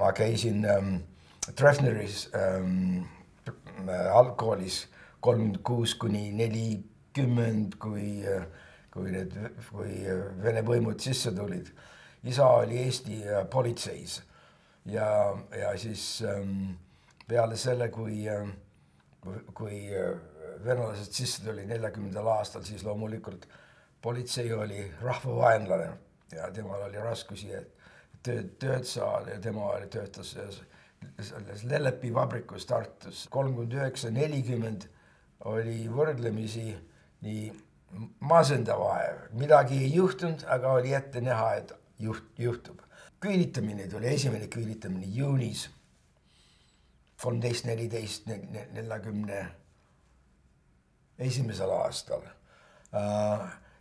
ma käisin Treffneris algkoolis 36 kuni 40, kui Vene võimud sisse tulid. Isa oli Eesti politseis ja siis peale selle, kui venelased sisse tuli 40. aastal, siis loomulikult politsei oli rahvavaenlane ja temal oli raskusi, et tööd saada ja tema töötas selles Lellepi vabrikus Tartus. 39-40 oli võrdlemisi nii masendav aeg. Midagi ei juhtunud, aga oli ette näha, et juhtub. Küüditamine tuli, esimene küüditamine juunis 13-14-41 aastal.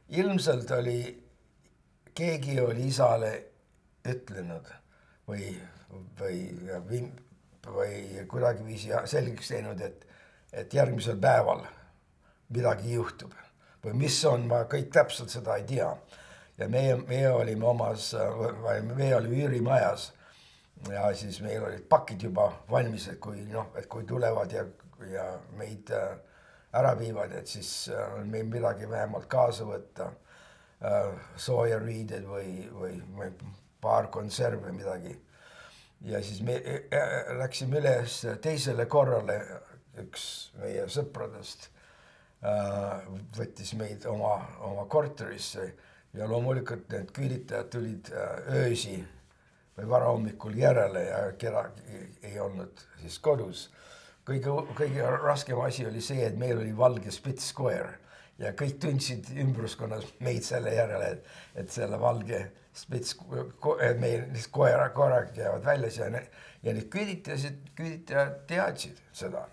Ilmselt keegi oli isale ütlenud või kuidagi viisi selgeks teinud, et järgmisel päeval midagi juhtub. Või mis on, ma kõik täpselt seda ei tea. Ja meie olime meie olime üürimajas ja siis meil olid pakid juba valmis, et kui tulevad ja meid ära viivad, et siis on meil midagi vähemalt kaasa võtta, sooja riided või paar konserve midagi. Ja siis me läksime üles teisele korrale, üks meie sõpradest võttis meid oma korterisse ja loomulikult need küüditajad tulid öösi või varahommikul järele ja kedagi ei olnud siis kodus. Kõige raskem asi oli see, et meil oli valge spitskoer ja kõik tundsid ümbruskonnas meid selle järele, et selle valge et meil koerad käivad väljas ja need küüditajad teadsid seda.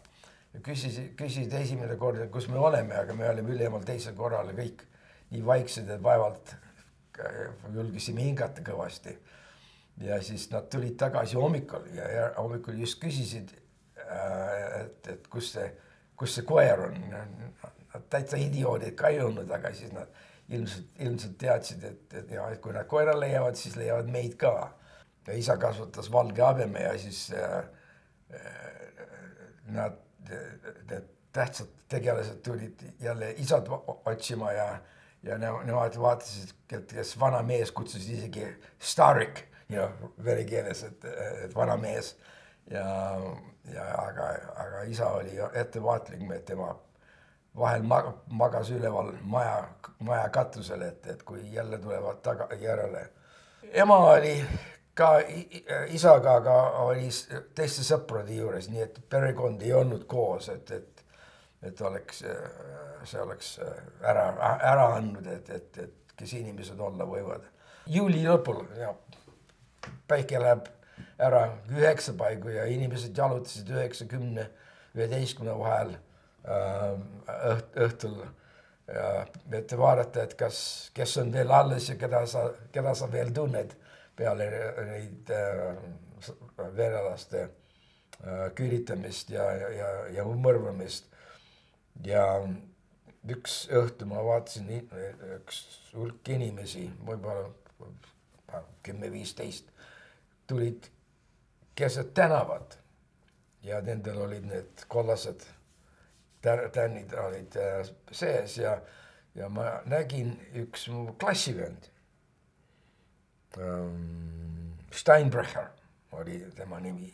Ja küsisid esimene kord, kus me oleme, aga me olime ülemal teisel korral kõik nii vaiksed, et vaevalt julgesime hingata kõvasti. Ja siis nad tulid tagasi hommikul ja hommikul just küsisid, et kus see koer on. Nad täitsa idioodid ka ei olnud, aga siis nad ilmselt teadsid, et kui nad koera leiavad, siis leiavad meid ka. Ja isa kasvatas valge habeme ja siis need tähtsad tegelased tulid jälle isad otsima ja nemad vaatasid, kes vana mees kutsus isegi starik vene keeles, et vana mees. Aga isa oli ettevaatlik, et tema vahel magas üleval maja katusel, et kui jälle tulevad järele. Ema oli ka isaga, aga oli teiste sõprade juures, nii et perekond ei olnud koos, et see oleks ära andnud, et kes inimesed olla võivad. Juuli lõpul päike läheb ära 9 paigu ja inimesed jalutasid 9-10-11 vahel õhtul. Et vaadata, et kes on veel alles ja keda sa veel tunned peale neid venelaste küüditamist ja mõrvamist. Ja üks õhtu ma vaatasin üks hulk inimesi, võib-olla 10-15, tulid keset tänavat ja nendel olid need kollased tännid olid sees ja ma nägin üks mu klassivend. Steinbrecher oli tema nimi.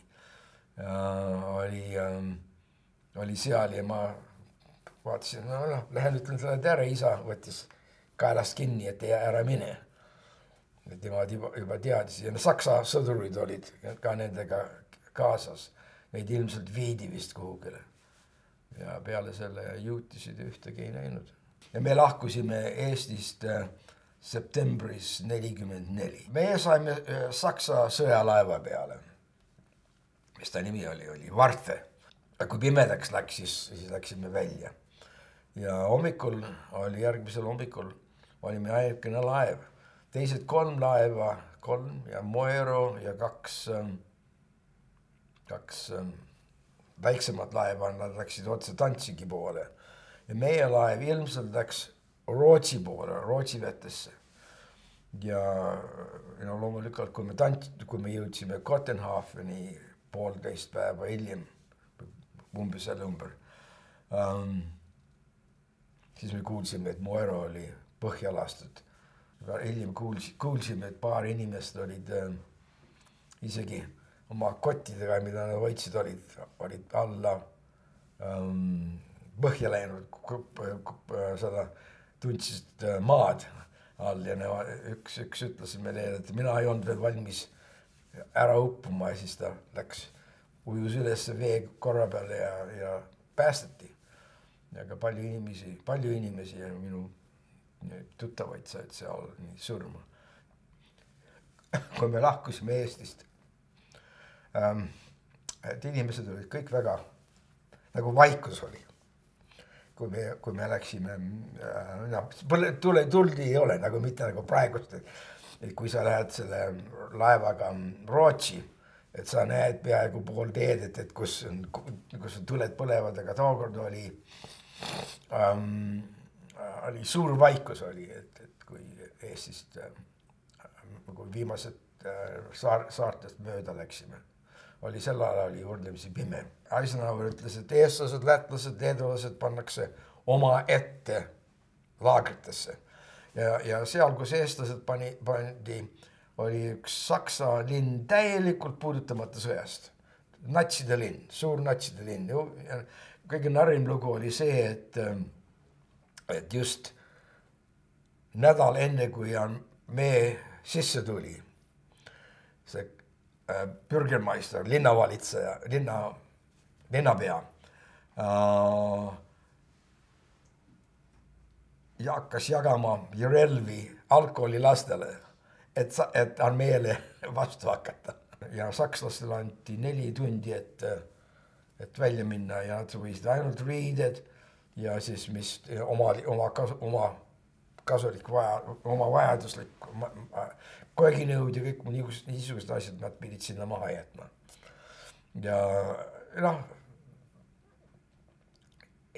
Oli seal ja ma vaatasin, lähen ütlen selle tere, isa võttis kaelast kinni, et ära mine. Tema juba teadis ja Saksa sõdurid olid ka nendega kaasas. Neid ilmselt viidi vist kuhugile. Ja peale selle juutisid ühtegi ei näinud. Ja me lahkusime Eestist septembris 44. Meie saime Saksa sõjalaeva peale, mis ta nimi oli Varthe. Kui pimedaks läks, siis läksime välja. Ja järgmisel hommikul olime ainukene laev. Teised 3 laeva, 3 ja Moero ja 2 väiksemad laeva, nad läksid otse Danzigi poole. Ja meie laev ilmselt läks Rootsi poole, Rootsi vetesse. ja loomulikult, kui me jõudsime Kottenhaafeni 1,5 päeva hiljem, umbes selle ümber, siis me kuulsime, et Moero oli põhja lastud. Hiljem kuulsime, et paar inimest olid isegi oma kottidega, mida nad hoidsid, olid alla põhja läinud, seda tundsid maad all ja üks ütles meile, et mina ei olnud veel valmis ära uppuma ja siis ta ujus üles vee korra peale ja päästeti. Aga palju inimesi ja minu tuttavaid said seal surma. Kui me lahkusime Eestist, et inimesed olid kõik väga, nagu vaikus oli. Kui me läksime, tuldi ei ole, nagu mitte nagu praegust, et kui sa lähed selle laevaga Rootsi, et sa näed peaaegu pool teed, et kus tuled põlevad, aga tookord oli suur vaikus oli, et kui Eestist, kui viimased saartest mööda läksime, oli sel ajal oli võrdlemisi pime. Eisenhower ütles, et eestlased, lätlased, leedulased pannakse oma ette laagritesse. Ja seal, kus eestlased pandi, oli üks Saksa linn täielikult puudutamata sõjast. Natside linn, suur natside linn. Kõige narrim lugu oli see, et just nädal enne, kui mee sisse tuli, see bürgermeister, linnavalitseja, linnapea ja hakkas jagama relvi alkoholi lastele, et armeele vastu hakata. Ja sakslastel anti 4 tundi, et välja minna ja nad võisid ainult riided ja siis mis oma kasulik oma vajaduslik kööginõud ja kõik niisugused asjad nad pidid sinna maha jätma. Ja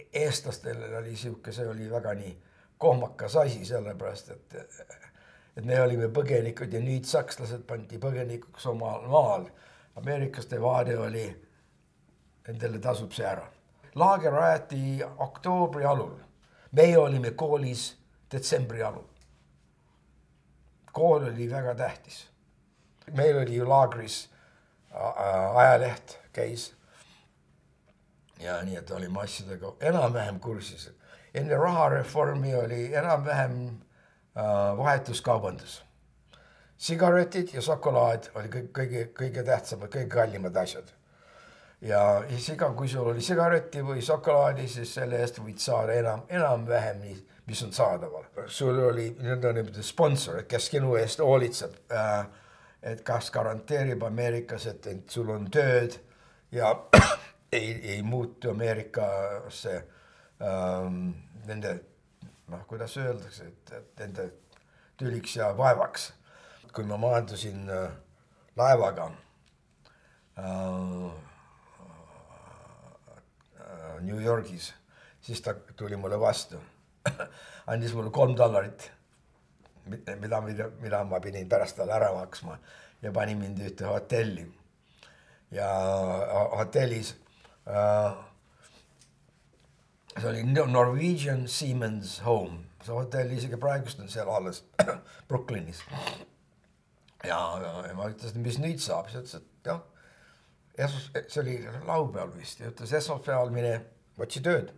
eestlastel oli siuke, see oli väga nii kohmakas asi, sellepärast, et me olime põgenikud ja nüüd sakslased pandi põgenikuks oma maal. Ameerikaste vaade oli, nendele tasub see ära. Laager rajati oktoobri alul. Meie olime koolis detsembri alul. Kool oli väga tähtis. Meil oli ju laagris ajaleht käis ja nii, et olime asjadega enam-vähem kursis. Enne rahareformi oli enam-vähem vahetuskaubandus. Sigaretid ja šokolaad oli kõige tähtsamad, kõige kallimad asjad. Ja kui sul oli sigaretti või šokolaadi, siis selle eest võid saada enam-vähem, mis on saadaval. Sul oli sponsor, kes sinu eest hoolitseb, et kas garanteerib Ameerikas, et sul on tööd ja ei muutu Ameerikasse nende, kuidas öeldakse, et nende tüliks ja vaevaks. Kui ma maandusin laevaga New Yorgis, siis ta tuli mulle vastu. Andis mulle $3, mida ma pidin pärast talle ära maksma ja pani mind ühte hotelli. Ja hotellis see oli Norwegian Seamen's Home. See hotelli isegi praegust on seal alles Brooklynis. Ja ma ütlesin, mis nüüd saab. See ütles, et jah, see oli laupäeval vist. Ja ütles, esmaspäeval mine otsi tööd.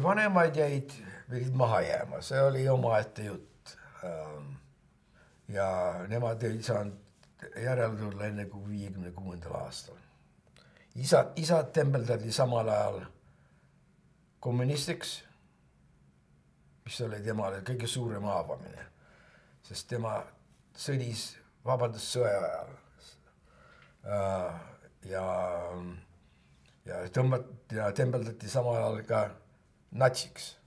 Vanemaid jäid maha jääma. See oli omaette jutt. Ja nemad ei saanud järele tulla enne kui 56. aastal. Isad tembeldati samal ajal kommunistiks, mis oli temale kõige suurem haavamine, sest tema sõdis vabadussõja ajal ja tembeldati samal ajal ka natsiks.